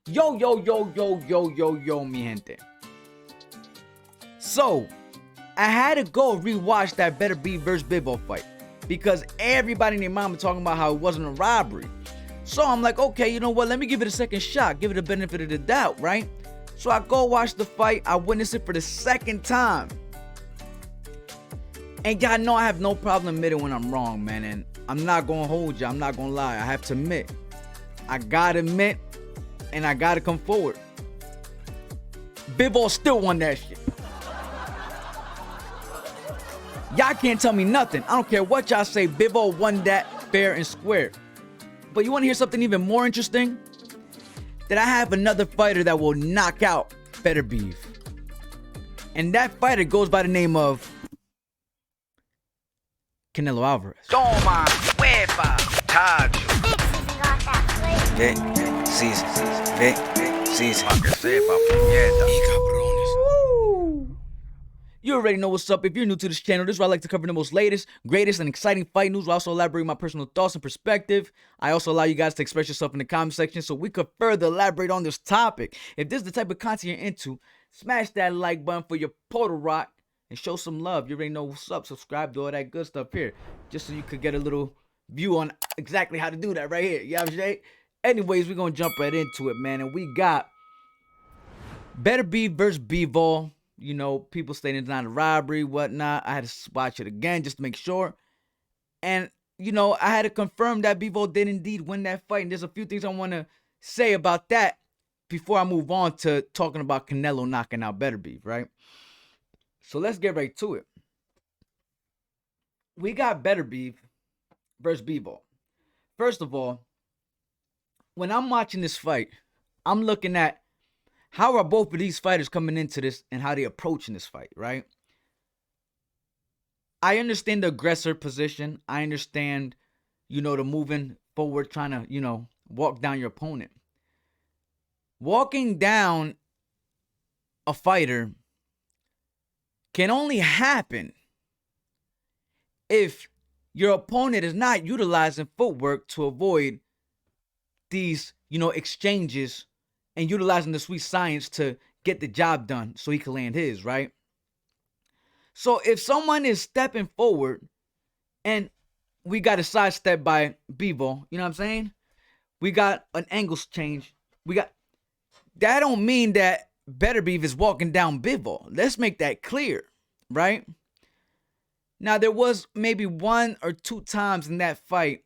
Yo, mi gente. So, I had to go rewatch that Beterbiev versus Bivol fight because everybody and their mama talking about how it wasn't a robbery. So I'm like, okay, you know what? Let me give it a second shot. Give it a benefit of the doubt, right? So I go watch the fight. I witnessed it for the second time. And y'all know I have no problem admitting when I'm wrong, man. And I'm not going to hold you. I'm not going to lie. I have to admit. I got to admit. And I got to come forward. Bivol still won that shit. Y'all can't tell me nothing. I don't care what y'all say. Bivol won that fair and square. But you want to hear something even more interesting? That I have another fighter that will knock out Beterbiev. And that fighter goes by the name of Canelo Alvarez. Toma, huepa, tacho. VIC SZN Pa' que sepa, puñeta. You already know what's up. If you're new to this channel, this is where I like to cover the most latest, greatest, and exciting fight news. I also elaborate my personal thoughts and perspective. I also allow you guys to express yourself in the comment section so we could further elaborate on this topic. If this is the type of content you're into, smash that like button for your portal rock and show some love. You already know what's up. Subscribe to all that good stuff here, just so you could get a little view on exactly how to do that right here. You know what I'm saying? Anyways, we're going to jump right into it, man. And we got Beterbiev versus Bivol. You know, people saying it's not a robbery, whatnot. I had to watch it again just to make sure. And, you know, I had to confirm that Bivol did indeed win that fight. And there's a few things I want to say about that before I move on to talking about Canelo knocking out Beterbiev, right? So let's get right to it. We got Beterbiev versus Bivol. First of all, when I'm watching this fight, I'm looking at how are both of these fighters coming into this and how they approaching this fight, right? I understand the aggressor position. I understand, you know, the moving forward, trying to, you know, walk down your opponent. Walking down a fighter can only happen if your opponent is not utilizing footwork to avoid these, you know, exchanges and utilizing the sweet science to get the job done so he can land his, right? So if someone is stepping forward and we got a sidestep by Bivol, you know what I'm saying? We got an angles change. That don't mean that Beterbiev is walking down Bivol. Let's make that clear, right? Now, there was maybe 1 or 2 times in that fight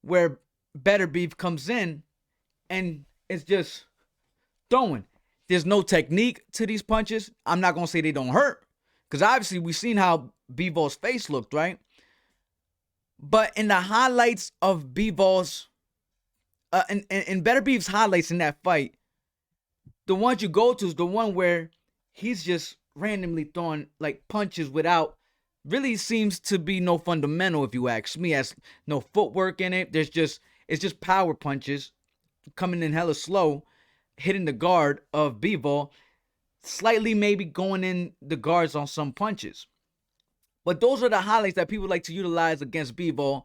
where Beterbiev comes in and it's just throwing. There's no technique to these punches. I'm not going to say they don't hurt, because obviously we've seen how Bivol's face looked, right? But in the highlights of Bivol's, in Beterbiev's highlights in that fight, the ones you go to is the one where he's just randomly throwing like punches without, really seems to be no fundamental, if you ask me. Has no footwork in it. It's just power punches coming in hella slow, hitting the guard of Bivol, slightly maybe going in the guards on some punches. But those are the highlights that people like to utilize against Bivol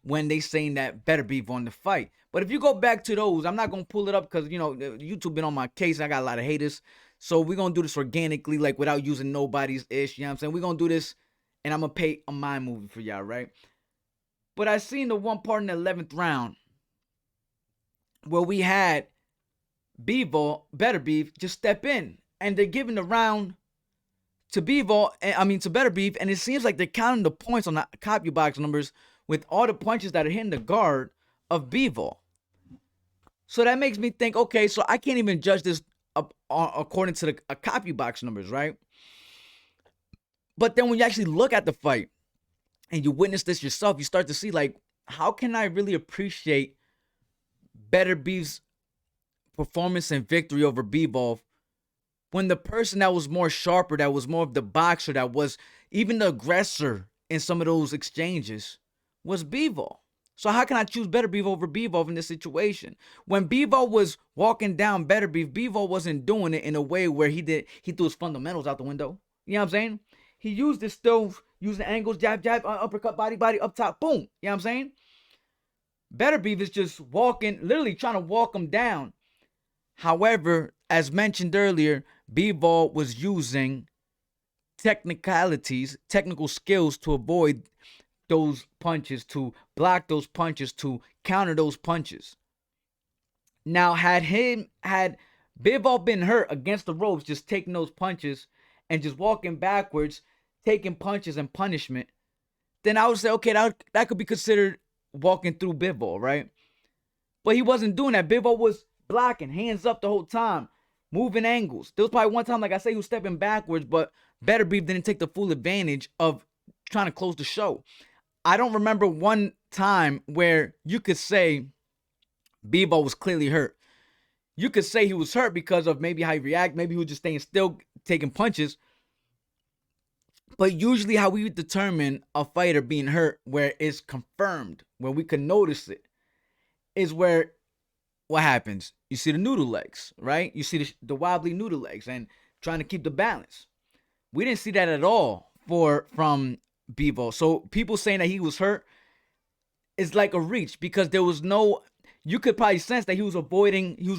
when they saying that Beterbiev won the fight. But if you go back to those, I'm not going to pull it up because, you know, YouTube been on my case. I got a lot of haters. So we're going to do this organically, like without using nobody's ish. You know what I'm saying? We're going to do this and I'm going to pay a mind movie for y'all, right? But I seen the one part in the 11th round where we had Beterbiev just step in, and they're giving the round to Beterbiev, and it seems like they're counting the points on the copy box numbers with all the punches that are hitting the guard of Bivol. So that makes me think, okay, so I can't even judge this according to the copy box numbers, right? But then when you actually look at the fight and you witness this yourself, you start to see, like, how can I really appreciate Beterbiev's performance and victory over Bivol when the person that was more sharper, that was more of the boxer, that was even the aggressor in some of those exchanges was Bivol? So how can I choose Beterbiev over Bivol in this situation? When Bivol was walking down Beterbiev, Bivol wasn't doing it in a way where he threw his fundamentals out the window. You know what I'm saying? He used this still, using angles, jab, uppercut, body, up top, boom. You know what I'm saying? Beterbiev is just walking, literally trying to walk him down. However, as mentioned earlier, Bivol was using technical skills to avoid those punches, to block those punches, to counter those punches. Now, had Bivol been hurt against the ropes, just taking those punches and just walking backwards, taking punches and punishment, then I would say, okay, that could be considered walking through Bivol, right? But he wasn't doing that. Bivol was blocking, hands up the whole time, moving angles. There was probably one time, like I say, he was stepping backwards, but Beterbiev didn't take the full advantage of trying to close the show. I don't remember one time where you could say Bivol was clearly hurt. You could say he was hurt because of maybe how he reacted. Maybe he was just staying still, taking punches. But usually how we determine a fighter being hurt, where it's confirmed, where we can notice it, is where what happens? You see the noodle legs, right? You see the wobbly noodle legs and trying to keep the balance. We didn't see that at all from Bivol. So people saying that he was hurt is like a reach, because there was no, you could probably sense that he was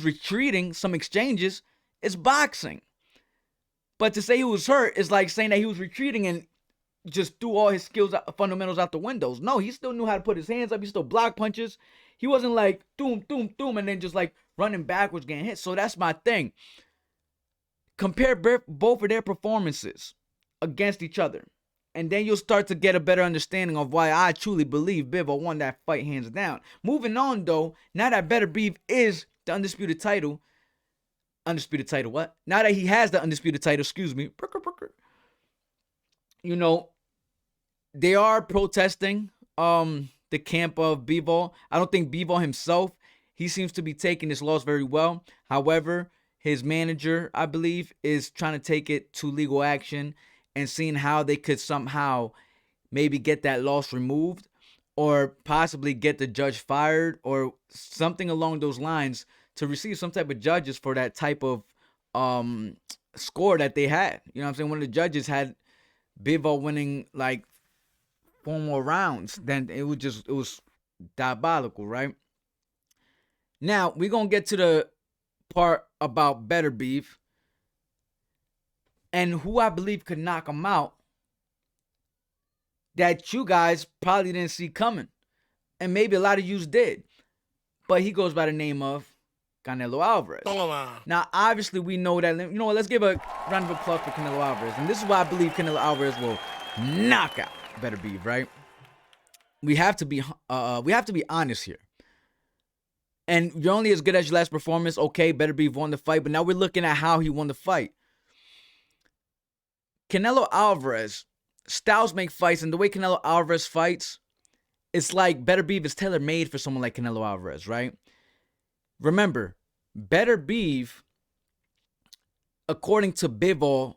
retreating some exchanges. It's boxing. But to say he was hurt is like saying that he was retreating and just threw all his fundamentals out the windows. No, he still knew how to put his hands up. He still blocked punches. He wasn't like doom, and then just like running backwards, getting hit. So that's my thing. Compare both of their performances against each other, and then you'll start to get a better understanding of why I truly believe Bivol won that fight hands down. Moving on, though, now that Beterbiev is the undisputed title what? Now that he has the undisputed title, excuse me, you know, they are protesting the camp of Bivol. I don't think Bivol himself, he seems to be taking this loss very well. However, his manager, I believe, is trying to take it to legal action and seeing how they could somehow maybe get that loss removed, or possibly get the judge fired, or something along those lines, to receive some type of judges for that type of score that they had. You know what I'm saying? One of the judges had Bivol winning like 4 more rounds. Then it was diabolical, right? Now, we're going to get to the part about Beterbiev and who I believe could knock him out that you guys probably didn't see coming. And maybe a lot of yous did. But he goes by the name of Canelo Alvarez. Now, obviously, we know that. You know what? Let's give a round of applause for Canelo Alvarez. And this is why I believe Canelo Alvarez will knock out Beterbiev, right? We have to be honest here. And you're only as good as your last performance. Okay, Beterbiev won the fight, but now we're looking at how he won the fight. Canelo Alvarez, styles make fights, and the way Canelo Alvarez fights, it's like Beterbiev is tailor-made for someone like Canelo Alvarez, right? Remember, Beterbiev, according to Bivol,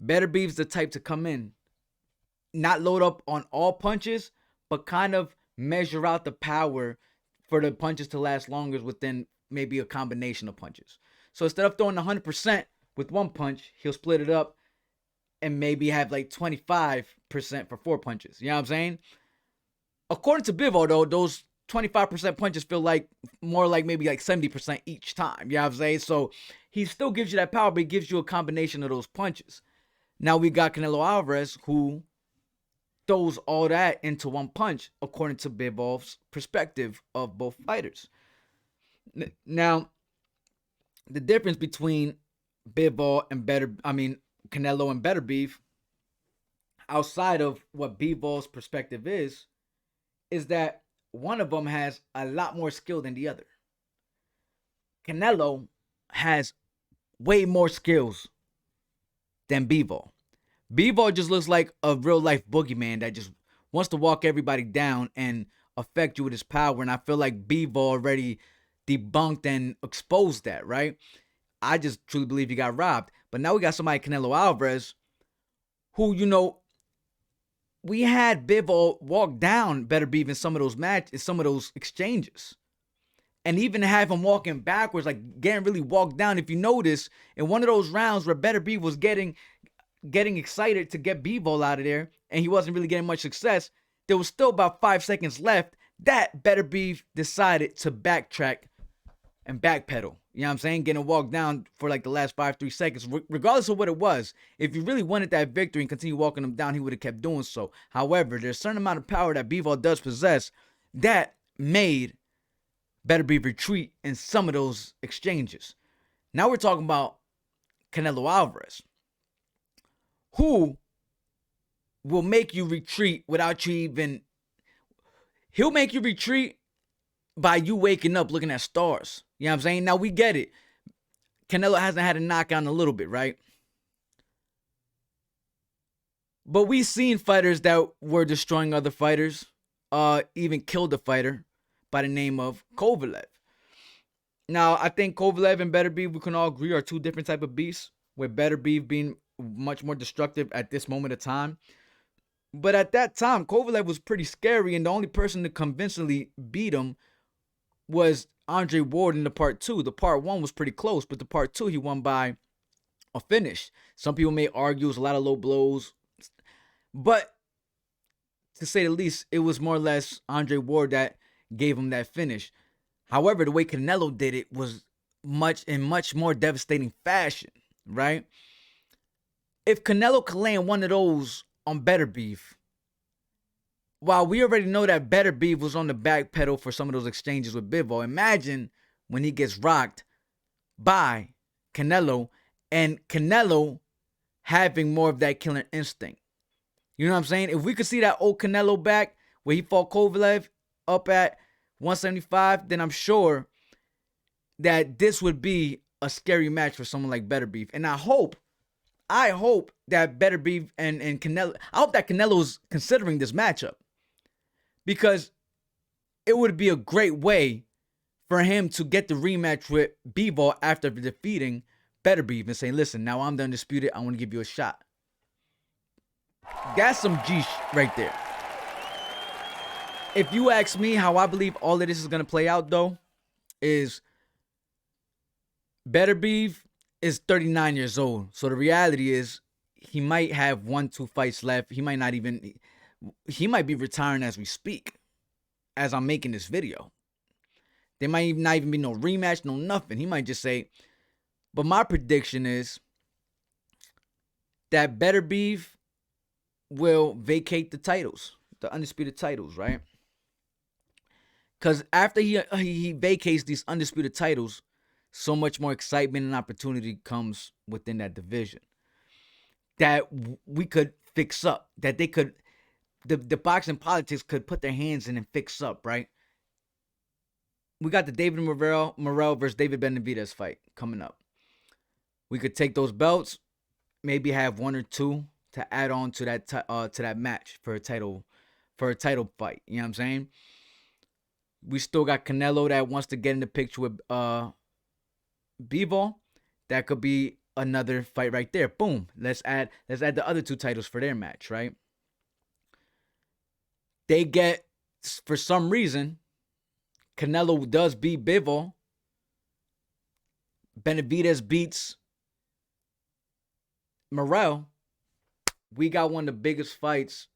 Beterbiev's the type to come in, not load up on all punches, but kind of measure out the power for the punches to last longer within maybe a combination of punches. So instead of throwing 100% with one punch, he'll split it up and maybe have like 25% for 4 punches. You know what I'm saying? According to Bivol, though, those 25% punches feel like more like maybe like 70% each time. You know what I'm saying? So he still gives you that power, but he gives you a combination of those punches. Now we got Canelo Alvarez, who throws all that into one punch, according to Bivol's perspective of both fighters. Now, the difference between Bivol and Canelo and Beterbiev, outside of what Bivol's perspective is that one of them has a lot more skill than the other. Canelo has way more skills than Bivol. Bivol just looks like a real life boogeyman that just wants to walk everybody down and affect you with his power. And I feel like Bivol already debunked and exposed that, right? I just truly believe he got robbed. But now we got somebody, Canelo Alvarez, who, you know, we had Bivol walk down Beterbiev in some of those matches, some of those exchanges. And even have him walking backwards, like getting really walked down. If you notice, in one of those rounds where Beterbiev was getting excited to get Bivol out of there, and he wasn't really getting much success, there was still about 5 seconds left that Beterbiev decided to backtrack and backpedal. You know what I'm saying? Getting walked down for like the last 5-3 seconds. Regardless of what it was, if you really wanted that victory and continue walking him down, he would have kept doing so. However, there's a certain amount of power that Bivol does possess that made Beterbiev retreat in some of those exchanges. Now we're talking about Canelo Alvarez, who will make you retreat without you even... He'll make you retreat by you waking up looking at stars. You know what I'm saying? Now, we get it. Canelo hasn't had a knockout in a little bit, right? But we've seen fighters that were destroying other fighters, even killed a fighter by the name of Kovalev. Now, I think Kovalev and Beterbiev, we can all agree, are two different type of beasts, with Beterbiev being much more destructive at this moment of time. But at that time, Kovalev was pretty scary, and the only person to convincingly beat him was Andre Ward in the part 2. The part 1 was pretty close, but the part 2 he won by a finish. Some people may argue it was a lot of low blows, but to say the least, it was more or less Andre Ward that gave him that finish. However, the way Canelo did it was much more devastating fashion, right? If Canelo could land one of those on Beterbiev, while we already know that Beterbiev was on the back pedal for some of those exchanges with Bivol, imagine when he gets rocked by Canelo and Canelo having more of that killing instinct. You know what I'm saying? If we could see that old Canelo back where he fought Kovalev up at 175, then I'm sure that this would be a scary match for someone like Beterbiev. And I hope that Beterbiev and Canelo, I hope that Canelo's considering this matchup, because it would be a great way for him to get the rematch with Bivol after defeating Beterbiev and saying, listen, now I'm the undisputed, I want to give you a shot. That's some G right there. If you ask me how I believe all of this is going to play out, though, is Beterbiev is 39 years old. So the reality is he might have 1-2 fights left. He might be retiring as we speak, as I'm making this video. There might not even be no rematch, no nothing. He might just say, but my prediction is that Beterbiev will vacate the titles, the undisputed titles, right? Because after he vacates these undisputed titles, so much more excitement and opportunity comes within that division that we could fix up, that they could, the boxing politics could put their hands in and fix up, right? We got the David Morrell versus David Benavidez fight coming up. We could take those belts, maybe have 1 or 2 to add on to that match for a title fight. You know what I'm saying? We still got Canelo that wants to get in the picture with Bivol. That could be another fight right there. Boom. Let's add the other 2 titles for their match, right? They get, for some reason, Canelo does beat Bivol. Benavidez beats Morrell. We got one of the biggest fights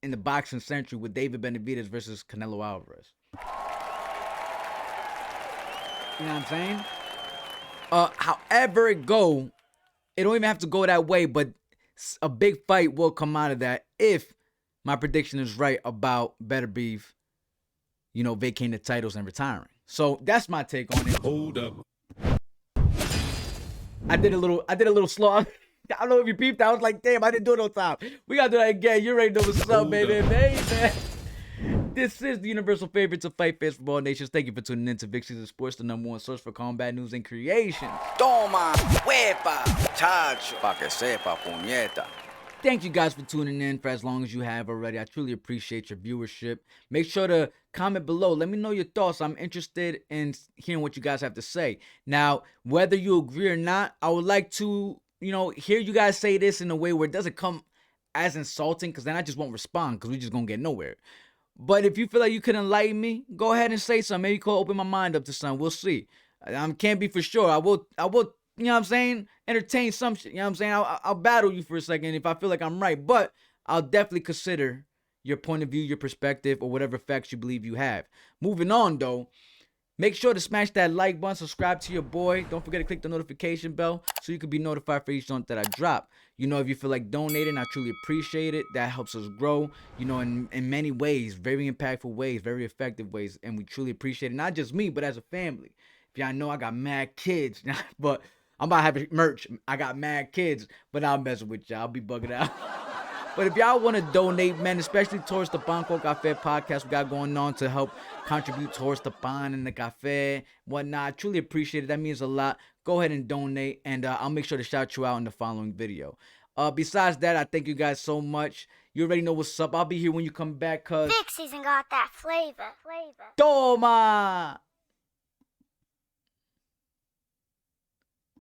in the boxing century with David Benavidez versus Canelo Alvarez. You know what I'm saying? However it go, it don't even have to go that way, but a big fight will come out of that if my prediction is right about Beterbiev, vacating the titles and retiring. So that's my take on it. Hold up. I did a little slow. I don't know if you peeped. I was like, damn, I didn't do it on time. We gotta do that again. You already know what's up, baby. Hey, man. This is the universal favorite of fight fans from all nations. Thank you for tuning in to VIC SZN Sports, the #1 source for combat news and creations. Toma, huepa, chacho, pa que sepa, puñeta. Thank you guys for tuning in for as long as you have already. I truly appreciate your viewership. Make sure to comment below. Let me know your thoughts. I'm interested in hearing what you guys have to say. Now, whether you agree or not, I would like to, hear you guys say this in a way where it doesn't come as insulting, because then I just won't respond, because we're just going to get nowhere. But if you feel like you can enlighten me, go ahead and say something. Maybe you could open my mind up to something. We'll see. I can't be for sure. I will, you know what I'm saying, entertain some shit. You know what I'm saying? I'll battle you for a second if I feel like I'm right. But I'll definitely consider your point of view, your perspective, or whatever facts you believe you have. Moving on, though, Make sure to smash that like button, subscribe to your boy. Don't forget to click the notification bell so you can be notified for each joint that I drop. You know, if you feel like donating, I truly appreciate it. That helps us grow, you know, in many ways, very impactful ways, very effective ways. And we truly appreciate it. Not just me, but as a family. If y'all know I got mad kids, but I'm about to have merch. I got mad kids, but I'll mess with y'all. I'll be bugging out. But if y'all want to donate, man, especially towards the Banco Cafe podcast we got going on to help contribute towards the pan and the cafe, whatnot, I truly appreciate it. That means a lot. Go ahead and donate, and I'll make sure to shout you out in the following video. Besides that, I thank you guys so much. You already know what's up. I'll be here when you come back, cuz... VIC SZN got that flavor. Toma!